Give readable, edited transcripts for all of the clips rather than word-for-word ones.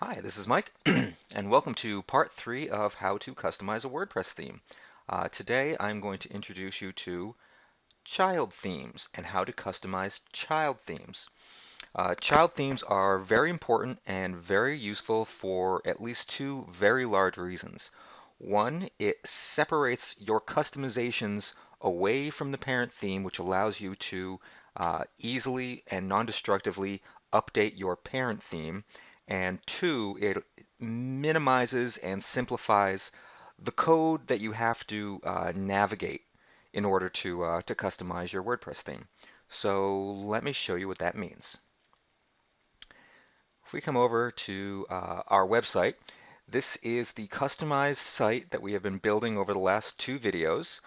Hi, this is Mike, and welcome to part 3 of how to customize a WordPress theme. Today I'm going to introduce you to child themes and how to customize child themes. Child themes are very important and very useful for at least two very large reasons. One, it separates your customizations away from the parent theme, which allows you to easily and non-destructively update your parent theme. And two, it minimizes and simplifies the code that you have to navigate in order to customize your WordPress theme. So let me show you what that means. If we come over to our website, this is the customized site that we have been building over the last two videos.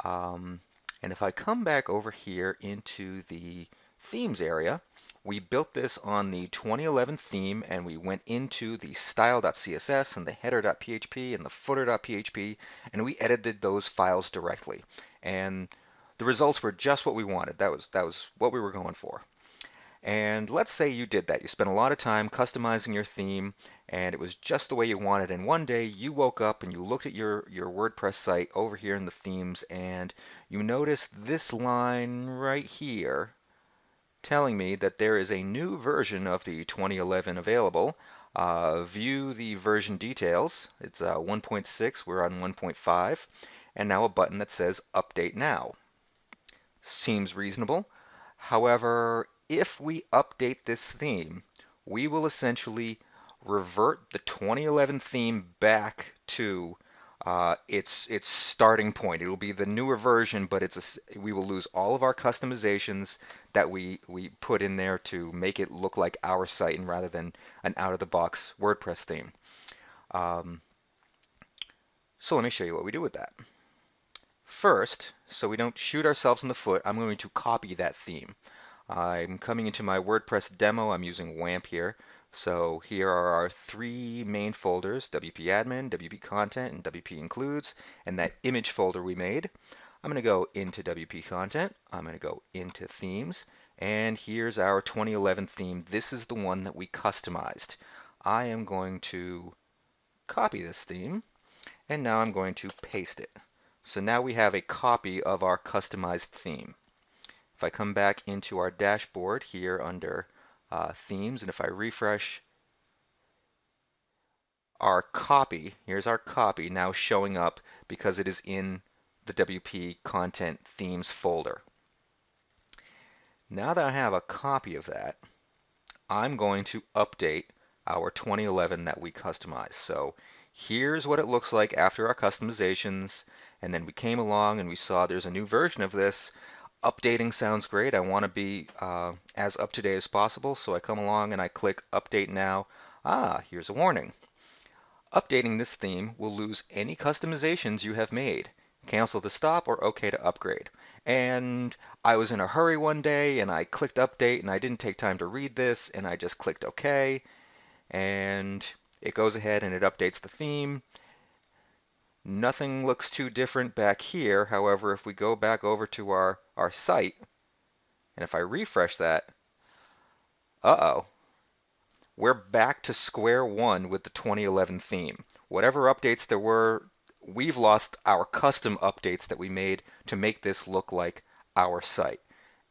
Um, and if I come back over here into the themes area, we built this on the 2011 theme, and we went into the style.css and the header.php and the footer.php, and we edited those files directly. And the results were just what we wanted. That was what we were going for. And let's say you did that. You spent a lot of time customizing your theme and it was just the way you wanted. And one day you woke up and you looked at your WordPress site over here in the themes and you noticed this line right here telling me that there is a new version of the 2011 available. View the version details. It's 1.6, we're on 1.5, and now a button that says Update Now. Seems reasonable. However, if we update this theme, we will essentially revert the 2011 theme back to its starting point. It will be the newer version, but we will lose all of our customizations that we put in there to make it look like our site and rather than an out-of-the-box WordPress theme. Um, so let me show you what we do with that. First, so we don't shoot ourselves in the foot, I'm going to copy that theme. I'm coming into my WordPress demo. I'm using WAMP here. So here are our three main folders, WP Admin, WP Content, and WP Includes, and that image folder we made. I'm going to go into WP Content. I'm going to go into Themes, and here's our 2011 theme. This is the one that we customized. I am going to copy this theme, and now I'm going to paste it. So now we have a copy of our customized theme. If I come back into our dashboard here under themes, and if I refresh our copy, here's our copy now showing up because it is in the WP content themes folder. Now that I have a copy of that, I'm going to update our 2011 that we customized. So here's what it looks like after our customizations, and then we came along and we saw there's a new version of this. Updating sounds great. I want to be as up to date as possible, so I come along and I click Update Now. Here's a warning. Updating this theme will lose any customizations you have made. Cancel to stop or OK to upgrade. And I was in a hurry one day and I clicked Update and I didn't take time to read this and I just clicked OK. And it goes ahead and it updates the theme. Nothing looks too different back here. However, if we go back over to our site, and if I refresh that, uh-oh, we're back to square one with the 2011 theme. Whatever updates there were, we've lost our custom updates that we made to make this look like our site.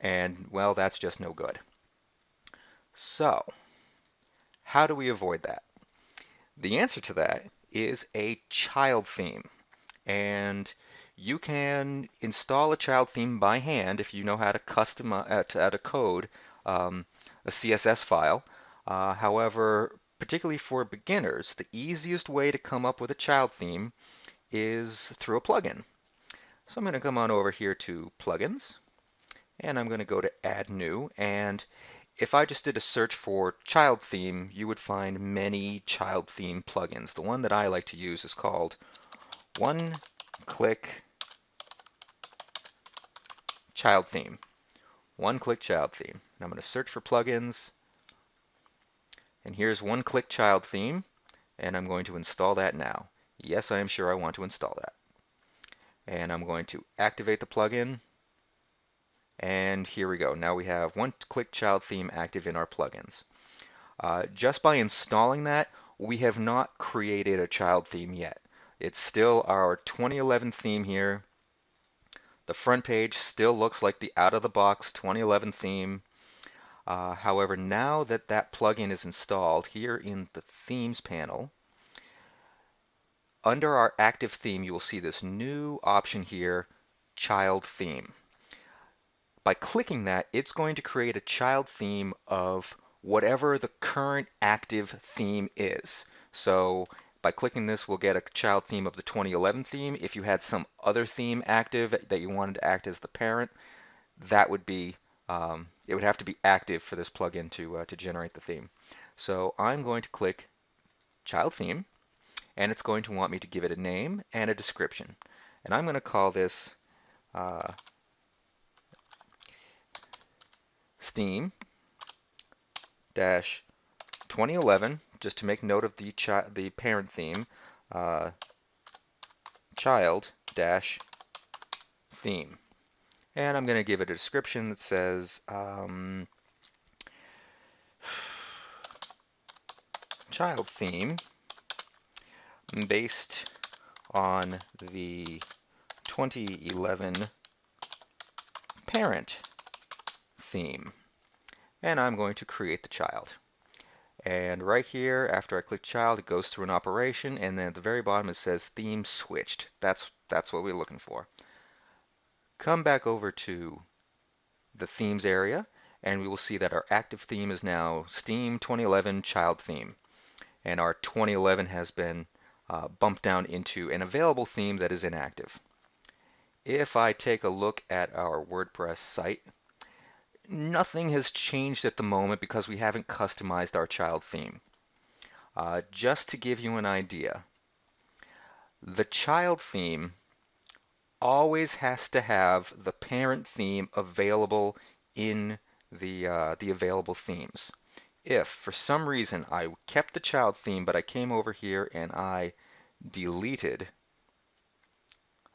And, well, that's just no good. So, how do we avoid that? The answer to that is a child theme. And you can install a child theme by hand if you know how to how to code a CSS file. However, particularly for beginners, the easiest way to come up with a child theme is through a plugin. So I'm going to come on over here to Plugins, and I'm going to go to Add New. And if I just did a search for child theme, you would find many child theme plugins. The one that I like to use is called One Click Child Theme. One Click Child Theme. And I'm going to search for plugins. And here's One Click Child Theme. And I'm going to install that now. Yes, I am sure I want to install that. And I'm going to activate the plugin. And here we go. Now we have One Click Child Theme active in our plugins. Just by installing that, we have not created a child theme yet. It's still our 2011 theme here. The front page still looks like the out-of-the-box 2011 theme. However, now that that plugin is installed here in the Themes panel, under our active theme, you will see this new option here, Child Theme. By clicking that, it's going to create a child theme of whatever the current active theme is. So by clicking this, we'll get a child theme of the 2011 theme. If you had some other theme active that you wanted to act as the parent, that would be, it would have to be active for this plugin to generate the theme. So I'm going to click Child Theme, and it's going to want me to give it a name and a description. And I'm going to call this Steam 2011, just to make note of the parent theme, child theme. And I'm going to give it a description that says child theme based on the 2011 parent theme. And I'm going to create the child. And right here, after I click child, it goes through an operation, and then at the very bottom it says theme switched. That's what we're looking for. Come back over to the themes area, and we will see that our active theme is now Steam 2011 child theme. And our 2011 has been bumped down into an available theme that is inactive. If I take a look at our WordPress site, nothing has changed at the moment because we haven't customized our child theme. Just to give you an idea, the child theme always has to have the parent theme available in the available themes. If for some reason I kept the child theme but I came over here and I deleted,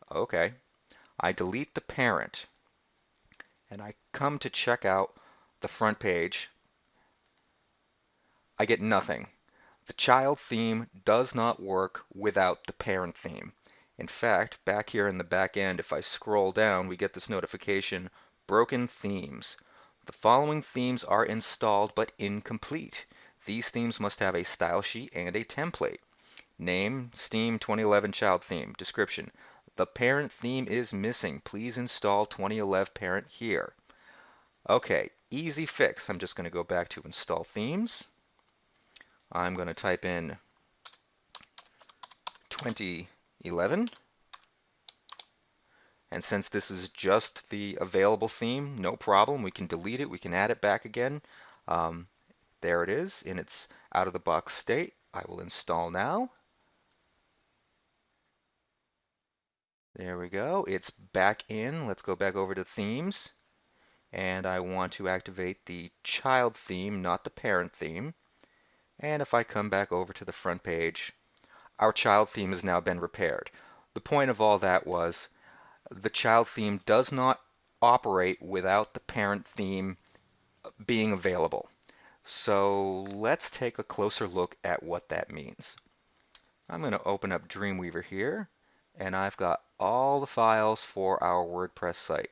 I delete the parent and I come to check out the front page, I get nothing. The child theme does not work without the parent theme. In fact, back here in the back end, if I scroll down, we get this notification, broken themes. The following themes are installed but incomplete. These themes must have a style sheet and a template. Name, Steam 2011 child theme. Description, the parent theme is missing. Please install 2011 parent here. Okay, easy fix. I'm just going to go back to install themes. I'm going to type in 2011. And since this is just the available theme, no problem. We can delete it. We can add it back again. There it is in its out-of-the-box state. I will install now. There we go. It's back in. Let's go back over to themes. And I want to activate the child theme, not the parent theme. And if I come back over to the front page, our child theme has now been repaired. The point of all that was the child theme does not operate without the parent theme being available. So let's take a closer look at what that means. I'm going to open up Dreamweaver here, and I've got all the files for our WordPress site.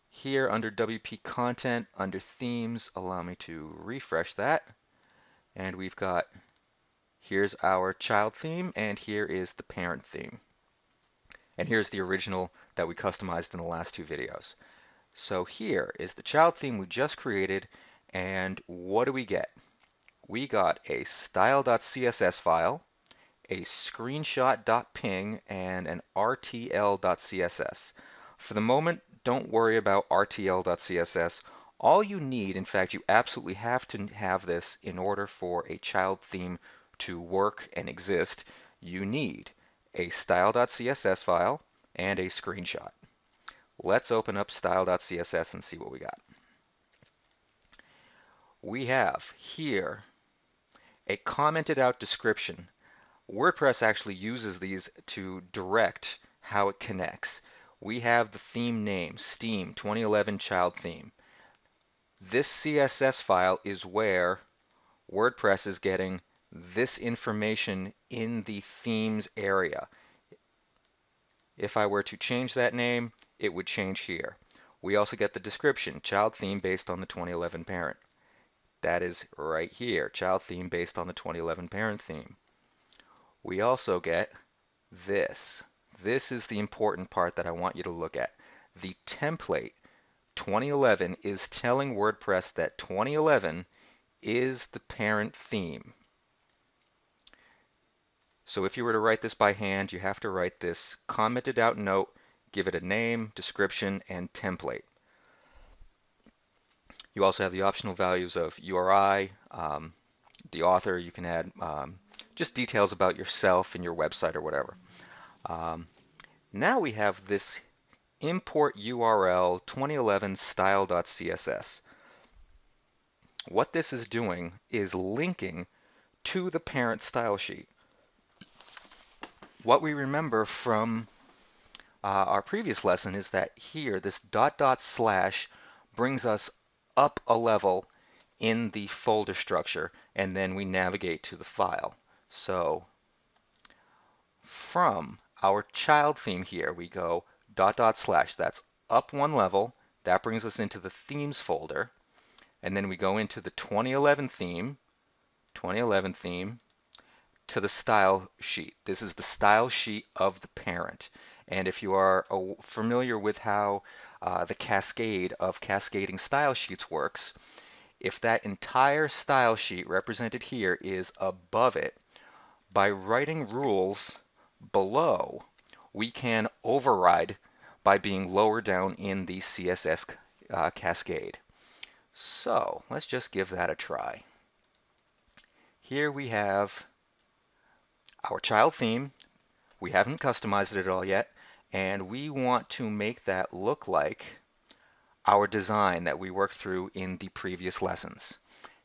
Here under WP Content, under Themes, allow me to refresh that. And we've got, here's our child theme, and here is the parent theme. And here's the original that we customized in the last two videos. So here is the child theme we just created, and what do we get? We got a style.css file, a screenshot.ping, and an rtl.css. For the moment, don't worry about rtl.css. All you need, in fact, you absolutely have to have this in order for a child theme to work and exist. You need a style.css file and a screenshot. Let's open up style.css and see what we got. We have here a commented out description. WordPress actually uses these to direct how it connects. We have the theme name, Steam 2011 child theme. This CSS file is where WordPress is getting this information in the themes area. If I were to change that name, it would change here. We also get the description, child theme based on the 2011 parent. That is right here, child theme based on the 2011 parent theme. We also get this. This is the important part that I want you to look at. The template 2011 is telling WordPress that 2011 is the parent theme. So if you were to write this by hand, you have to write this commented out note, give it a name, description, and template. You also have the optional values of URI, the author. You can add just details about yourself and your website or whatever. Now we have this import URL 2011 style.css. What this is doing is linking to the parent style sheet. What we remember from our previous lesson is that here this ... brings us up a level in the folder structure, and then we navigate to the file. So from our child theme here, we go ... that's up one level. That brings us into the themes folder, and then we go into the 2011 theme, to the style sheet. This is the style sheet of the parent. And if you are familiar with how the cascade of cascading style sheets works, if that entire style sheet represented here is above it, by writing rules below, we can override by being lower down in the CSS cascade. So let's just give that a try. Here we have our child theme. We haven't customized it at all yet, and we want to make that look like our design that we worked through in the previous lessons.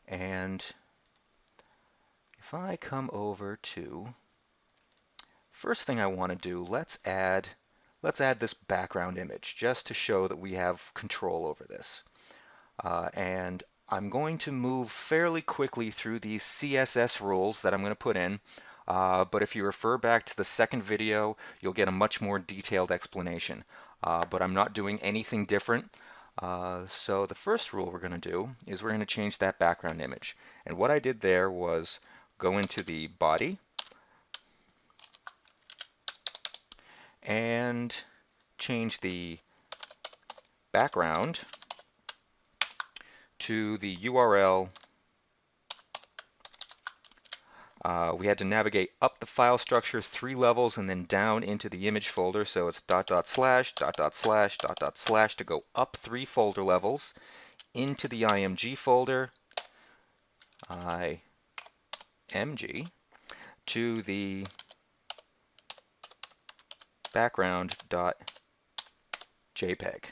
And if I come over to, first thing I want to do, let's add this background image just to show that we have control over this. And I'm going to move fairly quickly through these CSS rules that I'm going to put in. But if you refer back to the second video, you'll get a much more detailed explanation. But I'm not doing anything different. So the first rule we're going to do is we're going to change that background image. And what I did there was go into the body and change the background to the URL. We had to navigate up the file structure 3 levels and then down into the image folder. So it's ... to go up 3 folder levels into the IMG folder, IMG, to the background.jpg.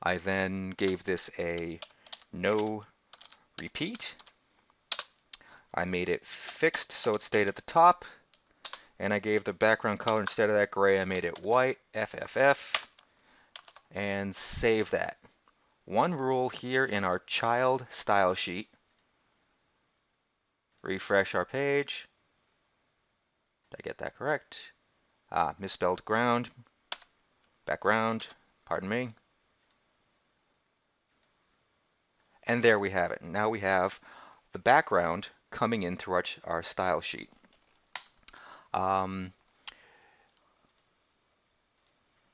I then gave this a no repeat. I made it fixed so it stayed at the top, and I gave the background color, instead of that gray, I made it white, FFF, and save that. One rule here in our child style sheet. Refresh our page. Did I get that correct? Misspelled background, pardon me. And there we have it. Now we have the background coming in through our style sheet.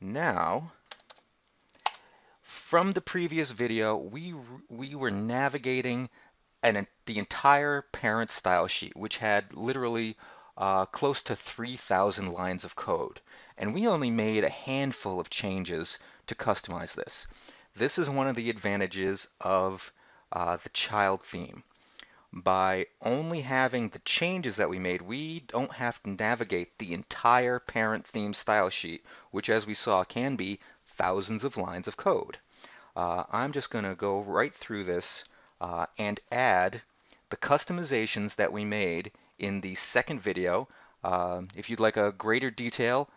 Now, from the previous video, we were navigating the entire parent style sheet, which had literally close to 3,000 lines of code. And we only made a handful of changes to customize this. This is one of the advantages of the child theme. By only having the changes that we made, we don't have to navigate the entire parent theme style sheet, which, as we saw, can be thousands of lines of code. I'm just going to go right through this and add the customizations that we made in the second video. If you'd like a greater detail,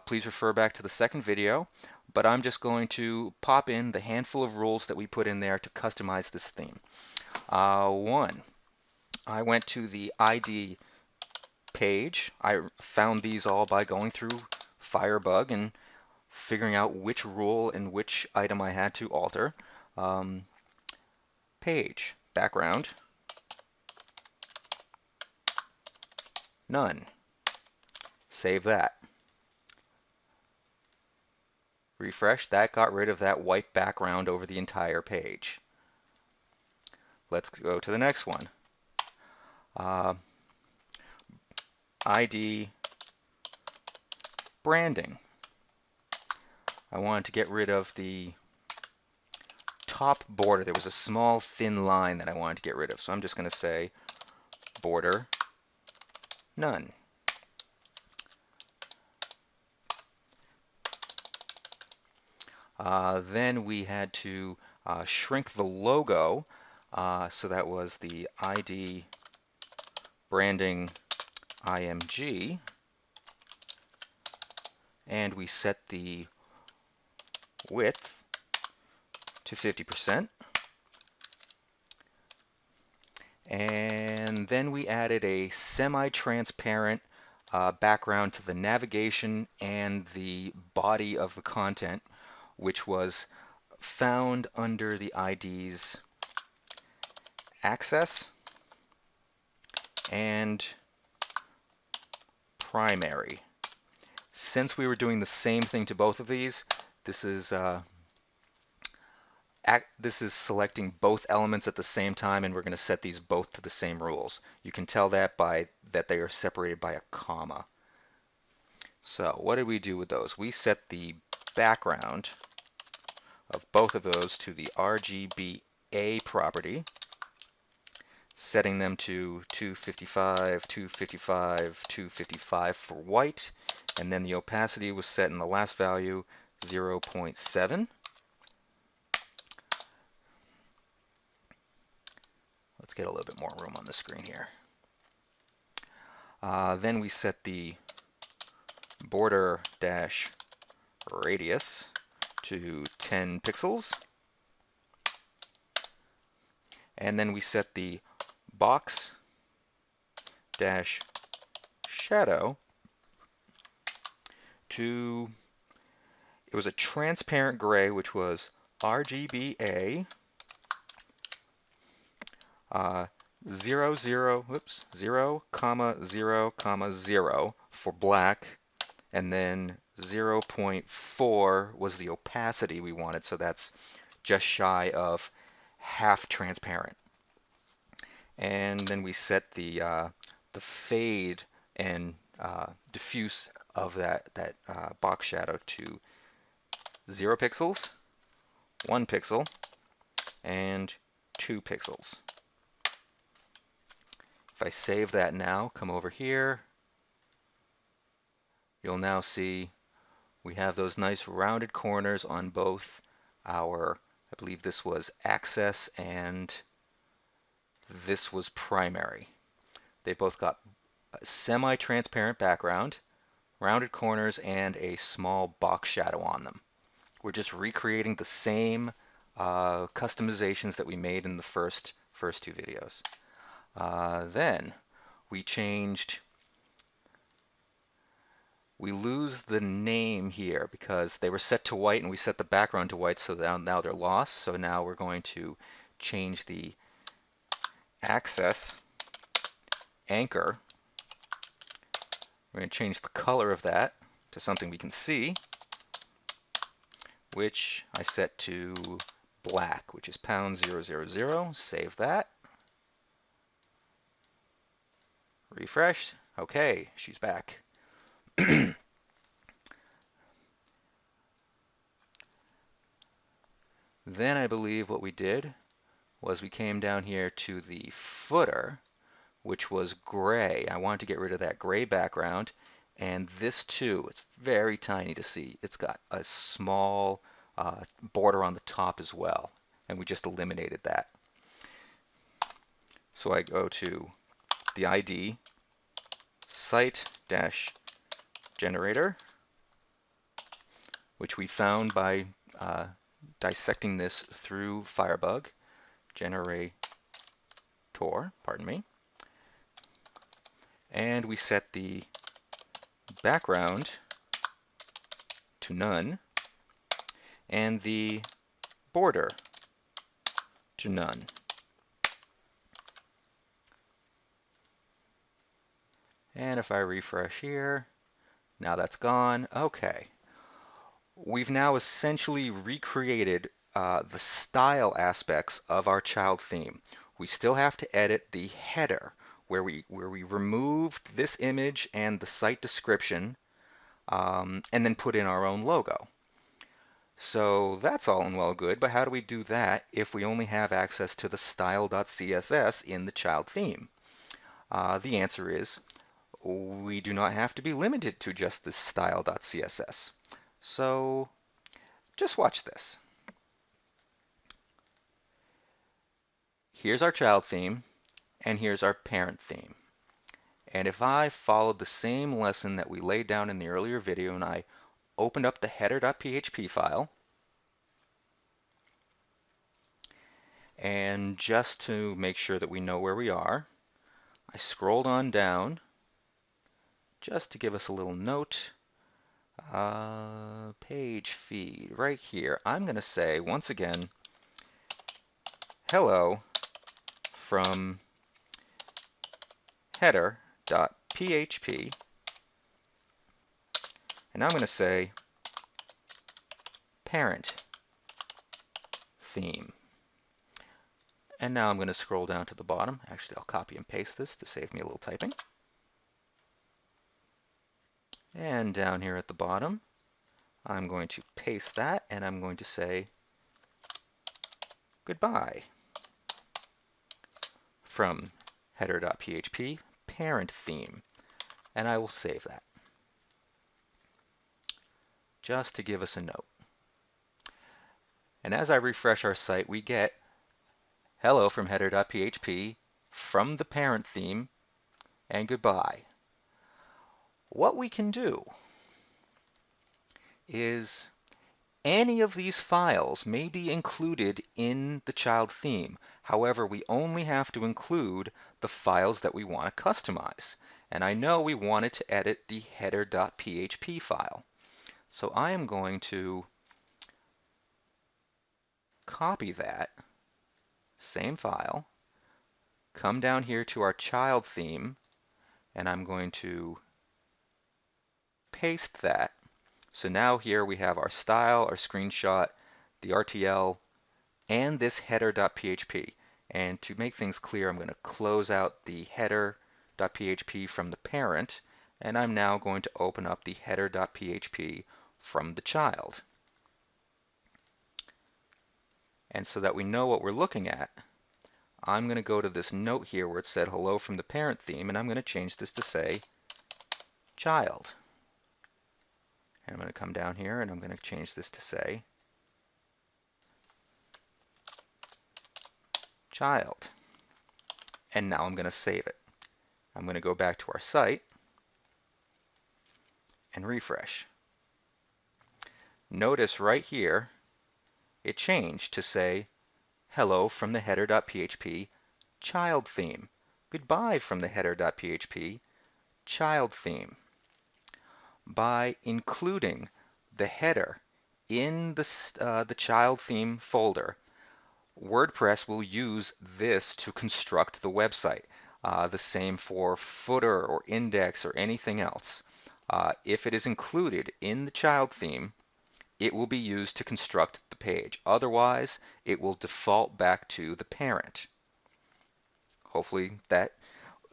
please refer back to the second video, but I'm just going to pop in the handful of rules that we put in there to customize this theme. One, I went to the ID page. I found these all by going through Firebug and figuring out which rule and which item I had to alter. Um, Page, background, none. Save that. Refresh. That got rid of that white background over the entire page. Let's go to the next one. Uh, ID branding. I wanted to get rid of the top border. There was a small thin line that I wanted to get rid of. So I'm just going to say border, none. Then we had to shrink the logo. So that was the ID branding IMG. And we set the width to 50%. And then we added a semi-transparent background to the navigation and the body of the content, which was found under the ID's access and primary. Since we were doing the same thing to both of these, this is selecting both elements at the same time, and we're going to set these both to the same rules. You can tell that by that they are separated by a comma. So what did we do with those? We set the background of both of those to the RGBA property, setting them to 255, 255, 255 for white, and then the opacity was set in the last value 0.7. Let's get a little bit more room on the screen here. Then we set the border dash radius to 10 pixels. And then we set the box dash shadow to, it was a transparent gray, which was RGBA 0, 0, 0, 0, 0 for black, and then 0.4 was the opacity we wanted, so that's just shy of half transparent. And then we set the fade and diffuse of that box shadow to 0 pixels, 1 pixel, and 2 pixels. If I save that now, come over here, you'll now see we have those nice rounded corners on both our, I believe this was access and this was primary. They both got a semi-transparent background, rounded corners, and a small box shadow on them. We're just recreating the same customizations that we made in the first two videos. Then we changed, we lose the name here because they were set to white and we set the background to white, so now they're lost. So now we're going to change the access anchor. We're going to change the color of that to something we can see, which I set to black, which is #000. Save that. Refresh. Okay, she's back. Then I believe what we did was we came down here to the footer, which was gray. I wanted to get rid of that gray background, and this too, it's very tiny to see. It's got a small border on the top as well, and we just eliminated that. So I go to the ID site-generator, which we found by dissecting this through Firebug, generator, pardon me. and we set the background to none and the border to none. And if I refresh here, now that's gone. Okay. We've now essentially recreated the style aspects of our child theme. We still have to edit the header where we removed this image and the site description and then put in our own logo. So that's all and well good, but how do we do that if we only have access to the style.css in the child theme? The answer is we do not have to be limited to just the style.css. So just watch this. Here's our child theme, and here's our parent theme. And if I followed the same lesson that we laid down in the earlier video and I opened up the header.php file, and just to make sure that we know where we are, I scrolled on down just to give us a little note. Page feed, right here. I'm going to say, once again, hello from header.php, and I'm going to say parent theme. And now I'm going to scroll down to the bottom. Actually, I'll copy and paste this to save me a little typing. And down here at the bottom, I'm going to paste that, and I'm going to say goodbye from header.php parent theme. And I will save that just to give us a note. And as I refresh our site, we get hello from header.php from the parent theme and goodbye. What we can do is any of these files may be included in the child theme. However, we only have to include the files that we want to customize. And I know we wanted to edit the header.php file. So I am going to copy that same file, come down here to our child theme, and I'm going to paste that. So now here we have our style, our screenshot, the RTL, and this header.php. And to make things clear, I'm going to close out the header.php from the parent, and I'm now going to open up the header.php from the child. And so that we know what we're looking at, I'm going to go to this note here where it said hello from the parent theme, and I'm going to change this to say child. And I'm going to come down here and I'm going to change this to say child. And now I'm going to save it. I'm going to go back to our site and refresh. Notice right here it changed to say hello from the header.php child theme. Goodbye from the header.php child theme. By including the header in the child theme folder, WordPress will use this to construct the website. The same for footer or index or anything else. If it is included in the child theme, it will be used to construct the page. Otherwise, it will default back to the parent. Hopefully that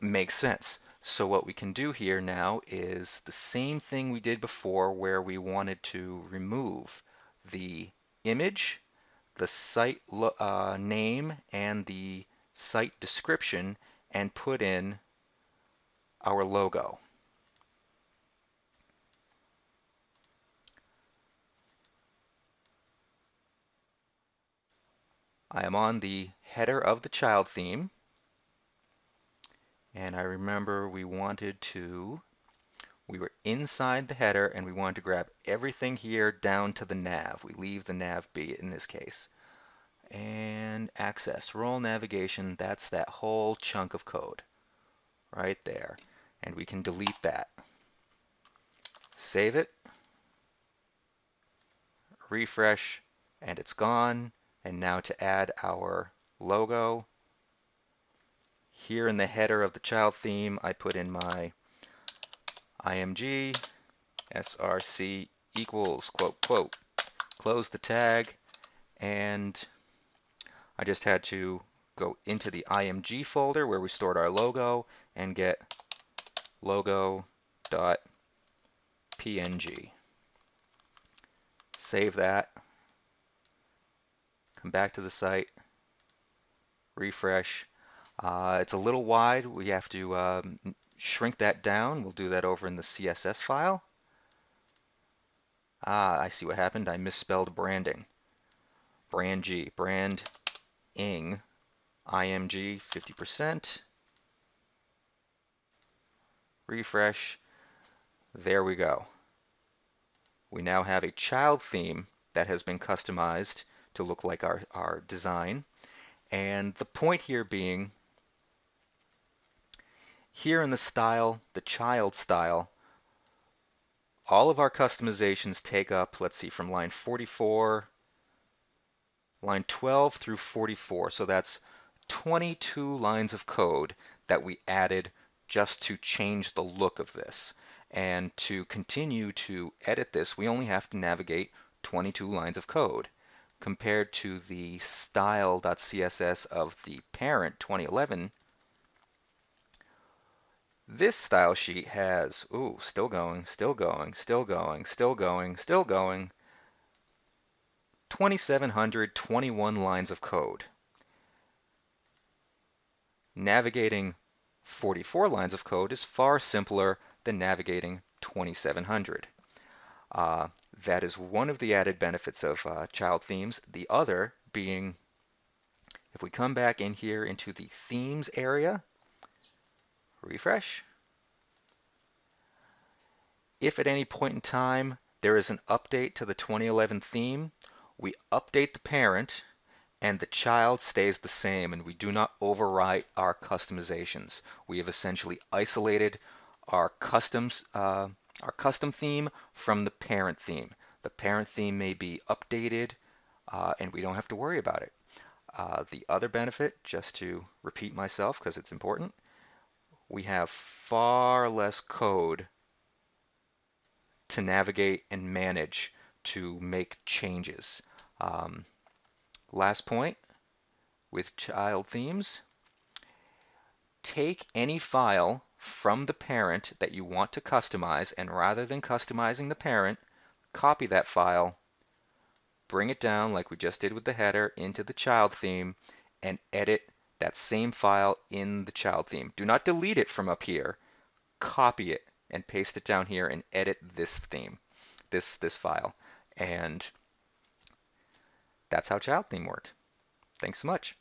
makes sense. So what we can do here now is the same thing we did before where we wanted to remove the image, the site name, and the site description and put in our logo. I am on the header of the child theme, and I remember we were inside the header and we wanted to grab everything here down to the nav. We leave the nav be in this case. And access, role navigation, that's that whole chunk of code right there. and we can delete that. Save it, refresh, and it's gone. And now to add our logo, here in the header of the child theme, I put in my img src equals quote quote, close the tag, and I just had to go into the img folder where we stored our logo and get logo.png. Save that, come back to the site, refresh. It's a little wide. We have to shrink that down. We'll do that over in the CSS file. I see what happened. I misspelled branding. Branding, img 50%. Refresh. There we go. We now have a child theme that has been customized to look like our design. And the point here being, here in the style, the child style, all of our customizations take up, let's see, from line 44, line 12 through 44. So that's 22 lines of code that we added just to change the look of this. And to continue to edit this, we only have to navigate 22 lines of code. Compared to the style.css of the parent 2011, this style sheet has, still going, still going, still going, still going, still going, 2,721 lines of code. Navigating 44 lines of code is far simpler than navigating 2,700. That is one of the added benefits of child themes. The other being, if we come back in here into the themes area, refresh. If at any point in time there is an update to the 2011 theme, we update the parent and the child stays the same, and we do not overwrite our customizations. We have essentially isolated our custom theme from the parent theme. The parent theme may be updated, and we don't have to worry about it. The other benefit, just to repeat myself because it's important, we have far less code to navigate and manage to make changes. Last point with child themes, take any file from the parent that you want to customize, and rather than customizing the parent, copy that file, bring it down like we just did with the header into the child theme, and edit that same file in the child theme. Do not delete it from up here. Copy it and paste it down here and edit this theme, this file. And that's how child theme works. Thanks so much.